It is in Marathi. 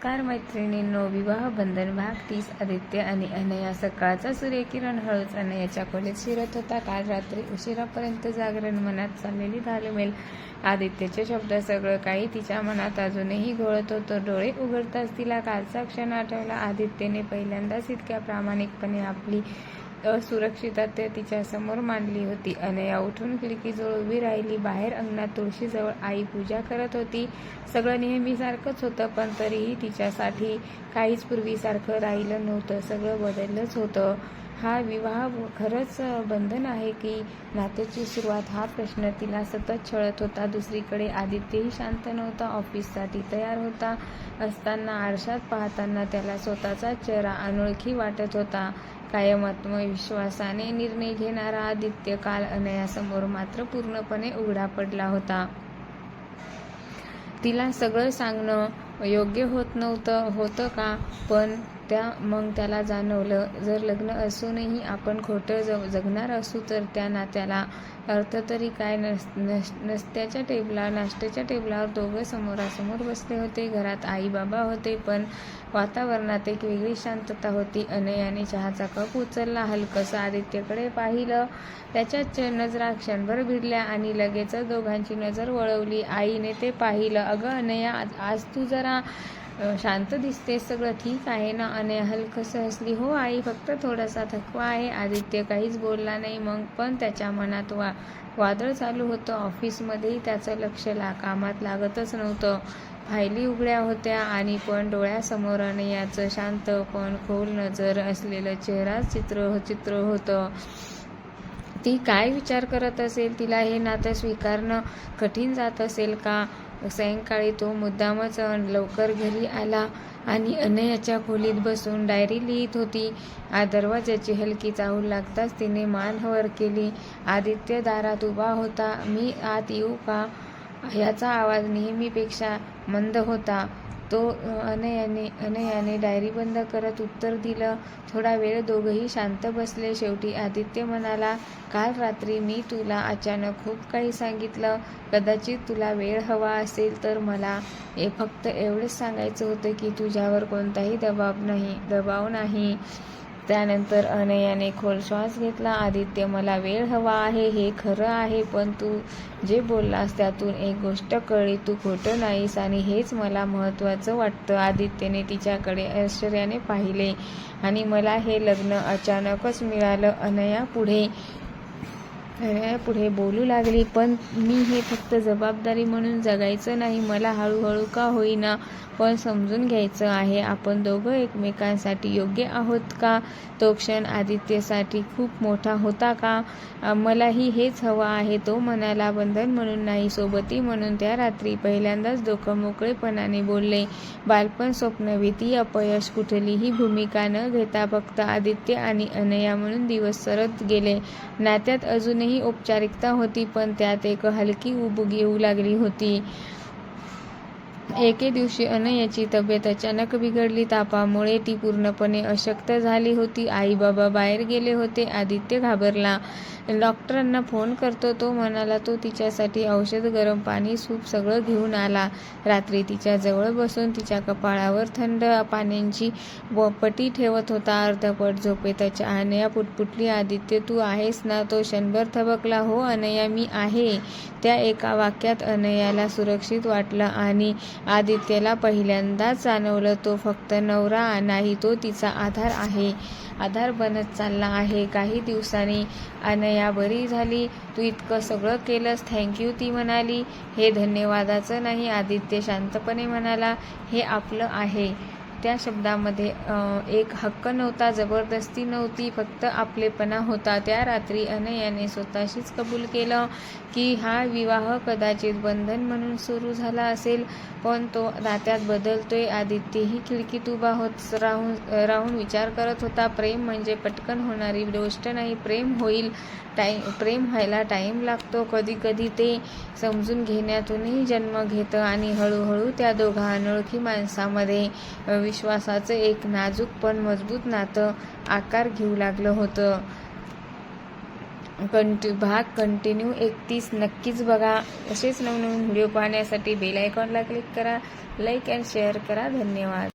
नमस्कार मैत्रिणींनो, विवाह बंधन भाग 30. आदित्य आणि अनया. सकाळचा सूर्यकिरण हळूच अनयाच्या खोलीत शिरत होता. काल रात्री उशिरापर्यंत जागरण, मनात चाललेली घालमेल, आदित्यचे शब्द, सगळं काही तिच्या मनात अजूनही घोळत होतं. डोळे उघडताच तिला कालचा क्षण आठवला. आदित्यने पहिल्यांदाच इतक्या प्रामाणिकपणे आपली असुरक्षितता तिच्या समोर मांडली होती. अनया उठून खिडकीजवळ उभी राहिली. बाहेर अंगणात तुळशीजवळ आई पूजा करत होती. सगळं नेहमीसारखंच होतं, पण तरीही तिच्यासाठी काहीच पूर्वीसारखं राहिलं नव्हतं. सगळं बदललंच होतं. हा विवाह खरंच बंधन आहे की नात्याची सुरुवात, हा प्रश्न तिला सतत छळत होता. दुसरीकडे आदित्यही शांत नव्हता. ऑफिससाठी तयार होता असताना आरशात पाहताना त्याला स्वतःचा चेहरा अनोळखी वाटत होता. कायम आत्मविश्वासाने निर्णय घेणारा आदित्य काल अनयासमोर मात्र पूर्णपणे उघडा पडला होता. तिला सगळं सांगणं योग्य होतं का? पण मग त्याला जाणवलं, जर लग्न असूनही आपण खोटं जगणार असू तर त्या नात्याला अर्थ तरी काय? नाश्त्याच्या टेबलावर दोघं समोरासमोर बसले होते. घरात आई बाबा होते, पण वातावरणात एक वेगळी शांतता होती. अनयाने चहाचा कप उचलला, हलकसं आदित्यकडे पाहिलं. त्याच्या नजरा क्षणभर भिडल्या आणि लगेचच दोघांची नजर वळवली. आईने ते पाहिलं. अगं अनया, आज तू जरा शांत दिसतेस, सगळं ठीक आहे ना? अनया हलकसं हसली. हो आई, फक्त थोडासा थकवा आहे. आदित्य काहीच बोलला नाही. मग पण त्याच्या मनात वादळ चालू होतं. ऑफिसमध्येही त्याचं लक्ष कामात लागतच नव्हतं. फायली उघड्या होत्या आणि पण डोळ्यासमोर अनयाचं शांत पण खोल नजर असलेलं चेहरा चित्र होतं. ती काय विचार करत असेल? तिला हे नातं स्वीकारणं कठीण जात असेल का? सायंकाळी तो मुद्दामच लवकर घरी आला आणि अनयाच्या खोलीत बसून डायरी लिहित होती. दरवाजाची हलकी चाहूल लागताच तिने मान वर केली. आदित्य दारात उभा होता. मी आत येऊ का? याचा आवाज नेहमीपेक्षा मंद होता. तो अनयाने डायरी बंद करत उत्तर दिलं. थोडा वेळ दोघंही शांत बसले. शेवटी आदित्य म्हणाला, काल रात्री मी तुला अचानक खूप काही सांगितलं. कदाचित तुला वेळ हवा असेल तर मला फक्त एवढंच सांगायचं होतं की तुझ्यावर कोणताही दबाव नाही. त्यानंतर अनयाने खोल श्वास घेतला. आदित्य, मला वेळ हवा आहे हे खरं आहे, पण तू जे बोललास त्यातून एक गोष्ट कळली, तू खोटं नाहीस आणि हेच मला महत्त्वाचं वाटतं. आदित्यने तिच्याकडे आश्चर्याने पाहिले. आणि मला हे लग्न अचानकच मिळालं. अनया पुढे बोलू लागली. पण मी हे फक्त जबाबदारी म्हणून जगायचं नाही. मला हळूहळू का होईना पण समजून घ्यायचं आहे. आपण दोघं एकमेकांसाठी योग्य आहोत का? तो क्षण आदित्यसाठी खूप मोठा होता का? मलाही हेच हवं आहे, तो म्हणाला. बंधन म्हणून नाही, सोबती म्हणून. त्या रात्री पहिल्यांदाच डोकं मोकळेपणाने बोलले. बालपण, स्वप्न, भीती, अपयश, कुठलीही भूमिका न घेता फक्त आदित्य आणि अनया म्हणून दिवस सरत गेले. नात्यात अजूनही औपचारिकता होती, पण त्यात एक हलकी ऊब येऊ लागली होती. एके दिवशी अनयाची तब्येत अचानक बिघडली. तापामुळे ती पूर्णपणे अशक्त झाली होती. आई बाबा बाहेर गेले होते. आदित्य घाबरला. डॉक्टरांना फोन करतो, तो म्हणाला. तो तिच्यासाठी औषध, गरम पाणी, सूप सगळं घेऊन आला. रात्री तिच्या जवळ बसून तिच्या कपाळावर थंड पाण्याची पट्टी ठेवत होता. अर्धवट झोपेतच अनया पुटपुटली, आदित्य तू आहेस ना? तो क्षणभर थबकला. हो अनया, मी आहे. त्या एका वाक्यात अनयाला सुरक्षित वाटलं आणि आदित्यला पहिल्यांदाच जाणवलं, तो फक्त नवरा नाही, तो तिचा आधार बनत चालला आहे. काही दिवसांनी अनया बरी झाली. तू इतकं सगळं केलंस, थँक्यू, ती म्हणाली. हे धन्यवादाचं नाही, आदित्य शांतपणे म्हणाला. हे आपलं आहे. त्या शब्दामध्ये एक हक्क नव्हता, जबरदस्ती नव्हती, फक्त आपलेपणा होता. त्या रात्री अनयाने स्वतःशीच कबूल केलं की हा विवाह कदाचित बंधन म्हणून सुरू झाला असेल, पण तो नात्यात बदलतोय. आदित्यही खिडकीत उभा राहून विचार करत होता. प्रेम म्हणजे पटकन होणारी गोष्ट नाही. प्रेम व्हायला टाईम लागतो. कधी ते समजून घेण्यातूनही जन्म घेतं आणि हळूहळू त्या दोघा अनोळखी माणसामध्ये विश्वासाचं एक नाजूक पण मजबूत नातं आकार घेऊ लागलं होतं. भाग कंटिन्यू 31 नक्कीच बघा. असेच नवनवीन व्हिडिओ पाहण्यासाठी बेल आयकॉनला क्लिक करा, लाईक अँड शेअर करा. धन्यवाद.